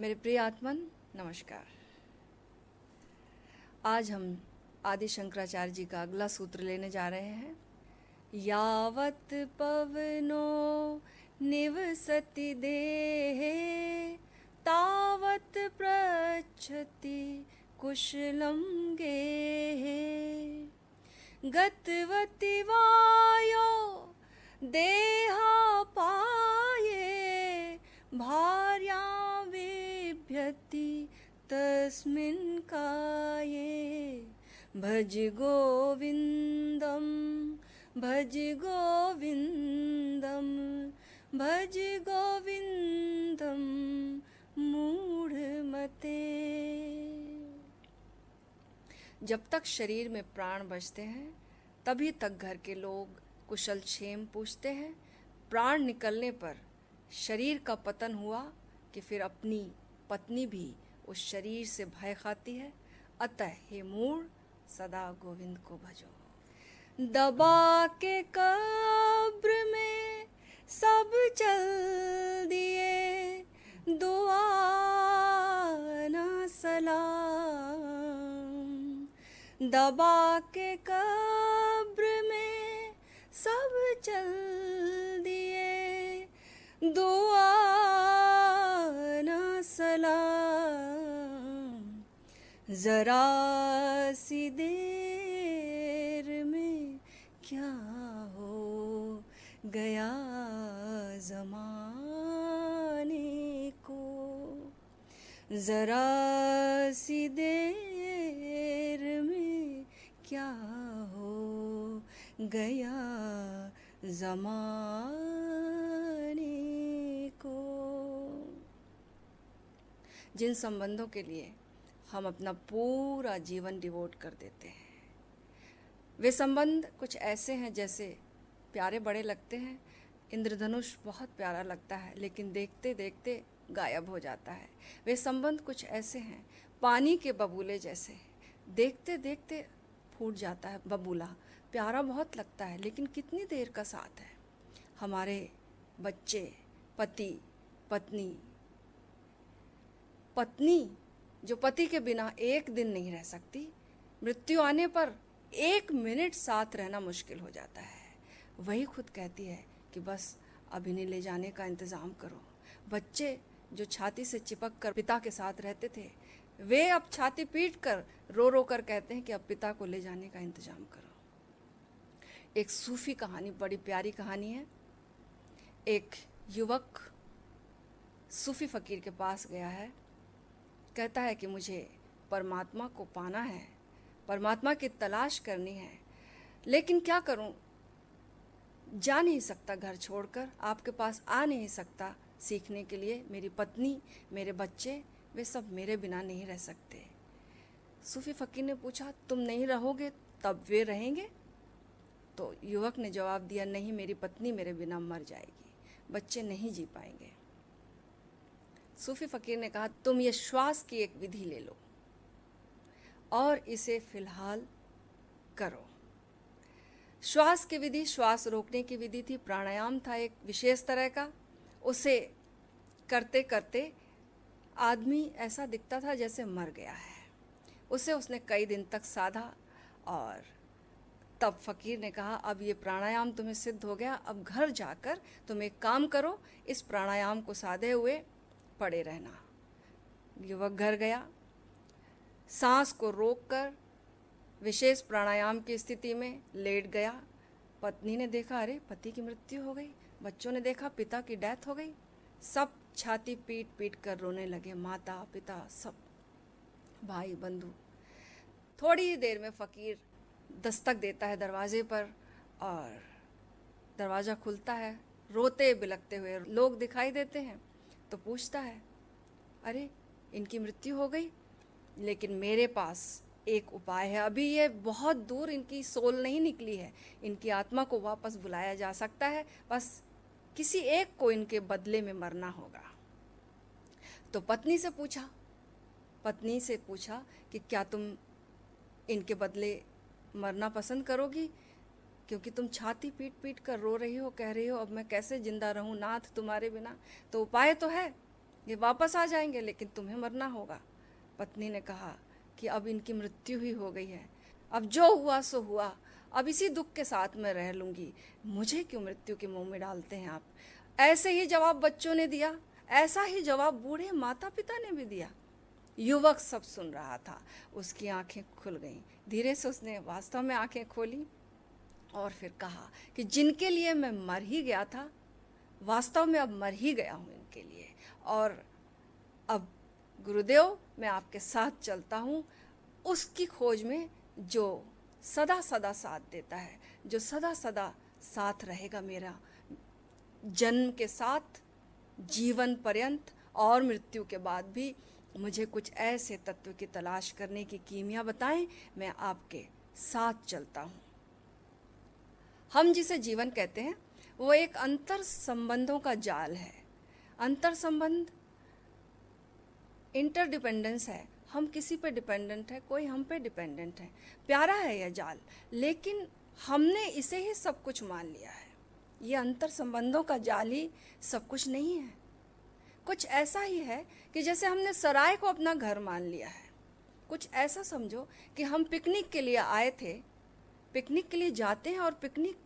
मेरे प्रिय आत्मन, नमस्कार। आज हम आदि शंकराचार्य जी का अगला सूत्र लेने जा रहे हैं। यावत पवनो निवसति देहे तावत पृच्छति कुशलं गेहे। गतवति वायो देहापाये भार्या बिभ्यति तस्मिन् काये। भज गोविन्दं भज गोविन्दं भज गोविन्दं मूढ़मते। जब तक शरीर में प्राण बचते हैं तभी तक घर के लोग कुशल क्षेम पूछते हैं। प्राण निकलने पर शरीर का पतन हुआ कि फिर अपनी पत्नी भी उस शरीर से भय खाती है। अतः हे मूढ़, सदा गोविंद को भजो। दबा के कब्र में सब चल दिए, दुआ ना सलाम। दबा के कब्र में सब चल दिए, दुआ ना सलाम। जरा सी देर में क्या हो गया ज़माने को। जरा सी देर में क्या हो गया ज़माने को। जिन संबंधों के लिए हम अपना पूरा जीवन डिवोट कर देते हैं, वे संबंध कुछ ऐसे हैं जैसे प्यारे बड़े लगते हैं। इंद्रधनुष बहुत प्यारा लगता है लेकिन देखते देखते गायब हो जाता है। वे संबंध कुछ ऐसे हैं पानी के बबूले जैसे, देखते देखते फूट जाता है बबूला। प्यारा बहुत लगता है लेकिन कितनी देर का साथ है। हमारे बच्चे, पति, पत्नी। पत्नी जो पति के बिना एक दिन नहीं रह सकती, मृत्यु आने पर 1 मिनट साथ रहना मुश्किल हो जाता है। वही खुद कहती है कि बस अब इन्हें ले जाने का इंतज़ाम करो। बच्चे जो छाती से चिपक कर पिता के साथ रहते थे, वे अब छाती पीट कर रो रो कर कहते हैं कि अब पिता को ले जाने का इंतज़ाम करो। एक सूफ़ी कहानी, बड़ी प्यारी कहानी है। एक युवक सूफ़ी फ़कीर के पास गया है। कहता है कि मुझे परमात्मा को पाना है, परमात्मा की तलाश करनी है, लेकिन क्या करूं? जा नहीं सकता घर छोड़कर, आपके पास आ नहीं सकता सीखने के लिए। मेरी पत्नी, मेरे बच्चे, वे सब मेरे बिना नहीं रह सकते। सूफ़ी फ़कीर ने पूछा, तुम नहीं रहोगे तब वे रहेंगे? तो युवक ने जवाब दिया, नहीं, मेरी पत्नी मेरे बिना मर जाएगी, बच्चे नहीं जी पाएंगे। सूफ़ी फ़कीर ने कहा, तुम ये श्वास की एक विधि ले लो और इसे फ़िलहाल करो। श्वास की विधि, श्वास रोकने की विधि थी, प्राणायाम था एक विशेष तरह का। उसे करते करते आदमी ऐसा दिखता था जैसे मर गया है। उसने कई दिन तक साधा और तब फ़कीर ने कहा, अब ये प्राणायाम तुम्हें सिद्ध हो गया, अब घर जाकर तुम एक काम करो, इस प्राणायाम को साधे हुए पड़े रहना। युवक घर गया, सांस को रोककर विशेष प्राणायाम की स्थिति में लेट गया। पत्नी ने देखा, अरे पति की मृत्यु हो गई। बच्चों ने देखा, पिता की डेथ हो गई। सब छाती पीट पीट कर रोने लगे, माता पिता सब, भाई बंधु। थोड़ी ही देर में फ़कीर दस्तक देता है दरवाजे पर और दरवाज़ा खुलता है। रोते बिलखते हुए लोग दिखाई देते हैं। तो पूछता है, अरे इनकी मृत्यु हो गई, लेकिन मेरे पास एक उपाय है। अभी ये बहुत दूर, इनकी सोल नहीं निकली है, इनकी आत्मा को वापस बुलाया जा सकता है, बस किसी एक को इनके बदले में मरना होगा। तो पत्नी से पूछा कि क्या तुम इनके बदले मरना पसंद करोगी? क्योंकि तुम छाती पीट पीट कर रो रही हो, कह रही हो अब मैं कैसे जिंदा रहूं नाथ तुम्हारे बिना। तो उपाय तो है। ये वापस आ जाएंगे, लेकिन तुम्हें मरना होगा। पत्नी ने कहा कि अब इनकी मृत्यु ही हो गई है, अब जो हुआ सो हुआ, अब इसी दुख के साथ मैं रह लूँगी, मुझे क्यों मृत्यु के मुंह में डालते हैं आप। ऐसे ही जवाब बच्चों ने दिया, ऐसा ही जवाब बूढ़े माता पिता ने भी दिया। युवक सब सुन रहा था, उसकी आंखें खुल गईं। धीरे से उसने वास्तव में आंखें खोली और फिर कहा कि जिनके लिए मैं मर ही गया था, वास्तव में अब मर ही गया हूँ इनके लिए, और अब गुरुदेव मैं आपके साथ चलता हूँ उसकी खोज में जो सदा सदा साथ देता है, जो सदा सदा साथ रहेगा मेरा जन्म के साथ, जीवन पर्यंत और मृत्यु के बाद भी। मुझे कुछ ऐसे तत्व की तलाश करने की कीमिया बताएं, मैं आपके साथ चलता हूँ। हम जिसे जीवन कहते हैं वो एक अंतर संबंधों का जाल है। अंतर संबंध इंटरडिपेंडेंस है, हम किसी पे डिपेंडेंट है, कोई हम पे डिपेंडेंट है। प्यारा है यह जाल, लेकिन हमने इसे ही सब कुछ मान लिया है। ये अंतर संबंधों का जाल ही सब कुछ नहीं है। कुछ ऐसा ही है कि जैसे हमने सराय को अपना घर मान लिया है। कुछ ऐसा समझो कि हम पिकनिक के लिए आए थे, पिकनिक के लिए जाते हैं और पिकनिक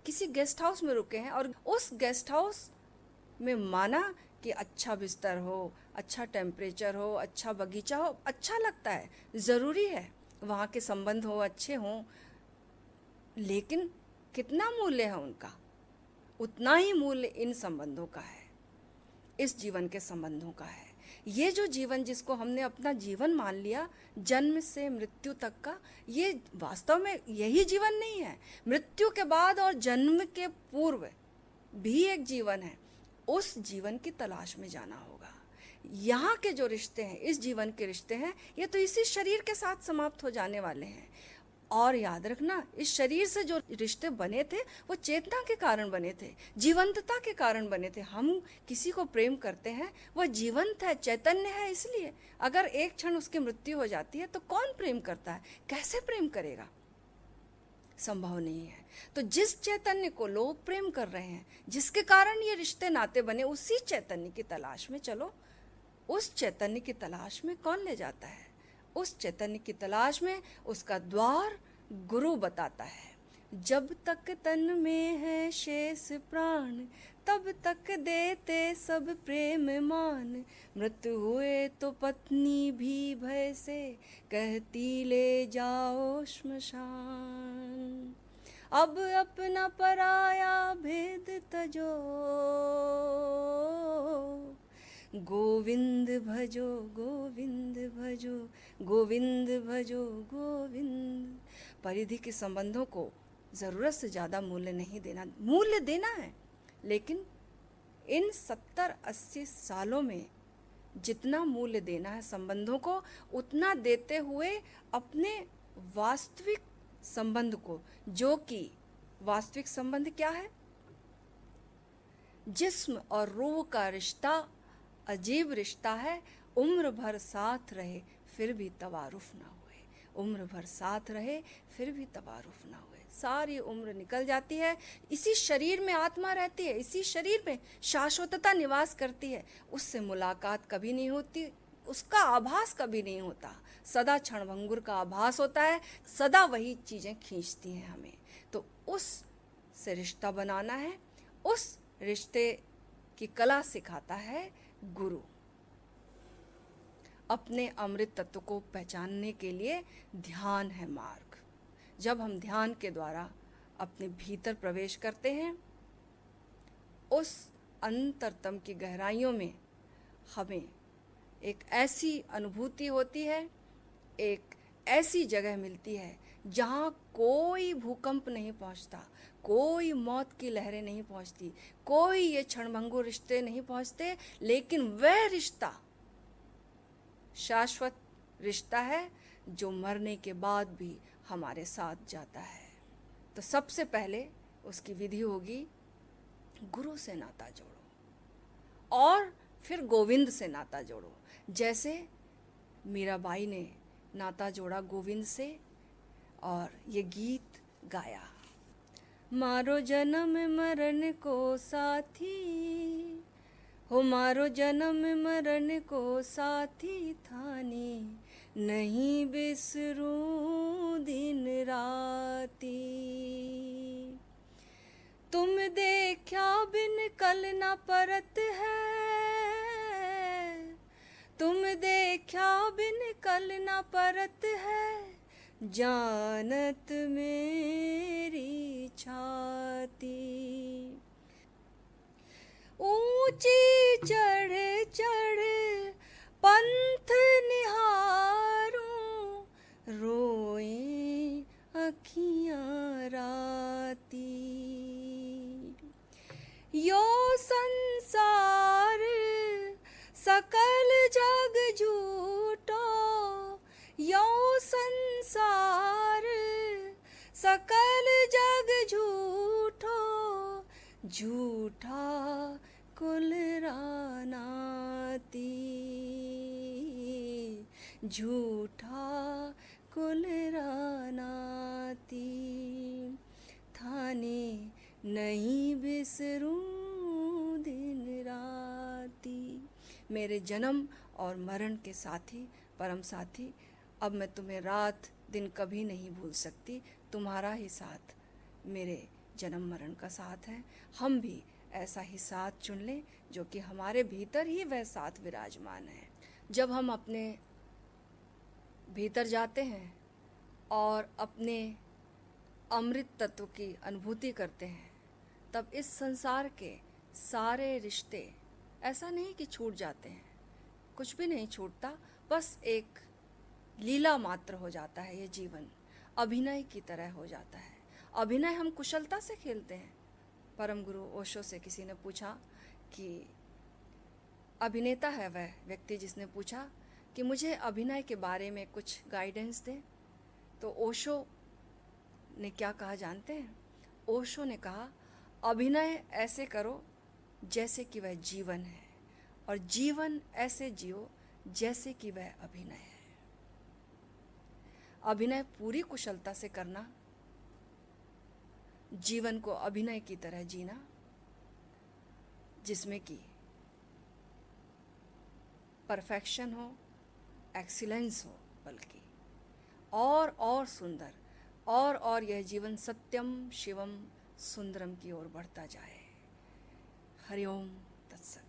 किसी गेस्ट हाउस में रुके हैं, और उस गेस्ट हाउस में माना कि अच्छा बिस्तर हो, अच्छा टेम्परेचर हो, अच्छा बगीचा हो, अच्छा लगता है, ज़रूरी है वहाँ के संबंध हो, अच्छे हों, लेकिन कितना मूल्य है उनका, उतना ही मूल्य इन संबंधों का है, इस जीवन के संबंधों का है। ये जो जीवन जिसको हमने अपना जीवन मान लिया, जन्म से मृत्यु तक का, ये वास्तव में यही जीवन नहीं है। मृत्यु के बाद और जन्म के पूर्व भी एक जीवन है। उस जीवन की तलाश में जाना होगा। यहाँ के जो रिश्ते हैं, इस जीवन के रिश्ते हैं, ये तो इसी शरीर के साथ समाप्त हो जाने वाले हैं। और याद रखना, इस शरीर से जो रिश्ते बने थे वो चेतना के कारण बने थे, जीवंतता के कारण बने थे। हम किसी को प्रेम करते हैं, वह जीवंत है, चैतन्य है, इसलिए। अगर एक क्षण उसकी मृत्यु हो जाती है तो कौन प्रेम करता है, कैसे प्रेम करेगा, संभव नहीं है। तो जिस चैतन्य को लोग प्रेम कर रहे हैं, जिसके कारण ये रिश्ते नाते बने, उसी चैतन्य की तलाश में चलो। उस चैतन्य की तलाश में कौन ले जाता है? उस चैतन्य की तलाश में उसका द्वार गुरु बताता है। जब तक तन में है शेष प्राण, तब तक देते सब प्रेम मान। मृत्यु हुए तो पत्नी भी भय से, कहती ले जाओ श्मशान। अब अपना पराया भेद तजो, गोविंद भजो गोविंद भजो गोविंद भजो गोविंद। परिधि के संबंधों को ज़रूरत से ज़्यादा मूल्य नहीं देना, मूल्य देना है, लेकिन इन 70-80 सालों में जितना मूल्य देना है संबंधों को, उतना देते हुए अपने वास्तविक संबंध को, जो कि वास्तविक संबंध क्या है? जिस्म और रूह का रिश्ता अजीब रिश्ता है। उम्र भर साथ रहे फिर भी तवारुफ ना हुए, उम्र भर साथ रहे फिर भी तवारुफ ना हुए। सारी उम्र निकल जाती है, इसी शरीर में आत्मा रहती है, इसी शरीर में शाश्वतता निवास करती है। उससे मुलाकात कभी नहीं होती, उसका आभास कभी नहीं होता, सदा क्षणभंगुर का आभास होता है, सदा वही चीज़ें खींचती हैं हमें। तो उस से रिश्ता बनाना है, उस रिश्ते की कला सिखाता है गुरु। अपने अमृत तत्व को पहचानने के लिए ध्यान है मार्ग। जब हम ध्यान के द्वारा अपने भीतर प्रवेश करते हैं, उस अंतरतम की गहराइयों में हमें एक ऐसी अनुभूति होती है, एक ऐसी जगह मिलती है जहाँ कोई भूकंप नहीं पहुँचता, कोई मौत की लहरें नहीं पहुँचती, कोई ये क्षणभंगुर रिश्ते नहीं पहुँचते, लेकिन वह रिश्ता शाश्वत रिश्ता है जो मरने के बाद भी हमारे साथ जाता है। तो सबसे पहले उसकी विधि होगी, गुरु से नाता जोड़ो और फिर गोविंद से नाता जोड़ो। जैसे मीराबाई ने नाता जोड़ा गोविंद से और ये गीत गाया। मारो जन्म मरण को साथी, हो मारो जन्म मरण को साथी थाने, नहीं बिसरूं दिन राती। तुम देखा बिन कल न परत है, तुम देखा बिन कल न परत है, जानत मेरी छाती। ऊंची चढ़ चढ़ पंथ निहारूं, रोए अखियां राती। यो संसार सकल जग झूठो, यो संसार सकल जग झूठो, झूठा कुल रानाती, झूठा कुल रानाती। थाने नहीं बिसरूं दिन राती। मेरे जन्म और मरण के साथी, परम साथी, अब मैं तुम्हें रात दिन कभी नहीं भूल सकती। तुम्हारा ही साथ मेरे जन्म मरण का साथ है। हम भी ऐसा ही साथ चुन लें जो कि हमारे भीतर ही वह साथ विराजमान है। जब हम अपने भीतर जाते हैं और अपने अमृत तत्व की अनुभूति करते हैं, तब इस संसार के सारे रिश्ते ऐसा नहीं कि छूट जाते हैं, कुछ भी नहीं छूटता, बस एक लीला मात्र हो जाता है। ये जीवन अभिनय की तरह हो जाता है। अभिनय हम कुशलता से खेलते हैं। परम गुरु ओशो से किसी ने पूछा कि अभिनेता है वह व्यक्ति जिसने पूछा कि मुझे अभिनय के बारे में कुछ गाइडेंस दें, तो ओशो ने क्या कहा जानते हैं? ओशो ने कहा, अभिनय ऐसे करो जैसे कि वह जीवन है, और जीवन ऐसे जियो जैसे कि वह अभिनय है। अभिनय पूरी कुशलता से करना, जीवन को अभिनय की तरह जीना, जिसमें कि परफेक्शन हो, एक्सीलेंस हो, बल्कि और सुंदर, और यह जीवन सत्यम शिवम सुंदरम की ओर बढ़ता जाए। हरिओम तत्सत।